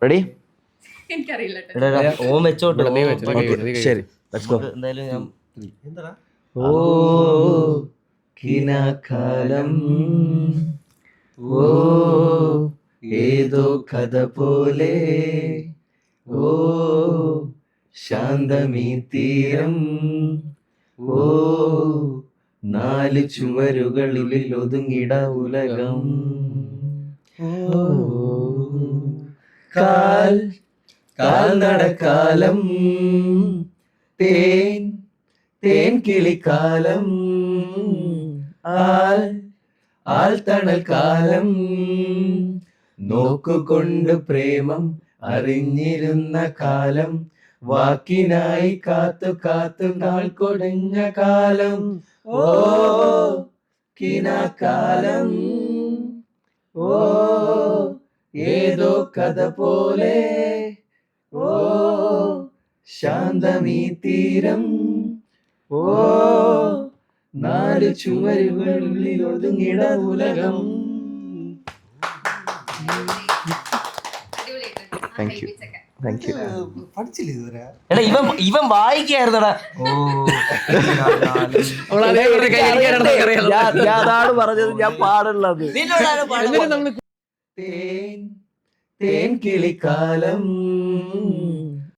Ready? ഓം വെച്ചോട്ടെ. ശരി, let's go. എന്തായാലും ഞാൻ ഓ കിനാക്കാലം, ഓ ഏതോ കഥ പോലെ, ഓ ശാന്തമീ തീരം, ഓ നാല് ചുവരുകളിൽ ഒതുങ്ങിട ഉലകം, കാൽ കാൽ നടക്കാലം, തേൻ തേൻ കിളിക്കാലം, ആൽ ആൽ തണൽ കാലം, നോക്കുകൊണ്ട് പ്രേമം അറിഞ്ഞിരുന്ന കാലം, വാക്കിനായി കാത്തു കാത്തു നാൾ കൊടിഞ്ഞ കാലം, ഓ കിനാക്കാലം, ഓ ഏതോ കഥ പോലെ, ഓ ശാന്തമീ തീരം, ഓ നാല് ചുവരുകളിൽ ഒതുങ്ങിട ഉലകം. Thank you. എടാ ഇവൻ വായിക്കായിരുന്നടാ. ഞാനാണ് പറഞ്ഞത്, ഞാൻ പാടുള്ളത്. തേൻ തേൻ കിളിക്കാലം,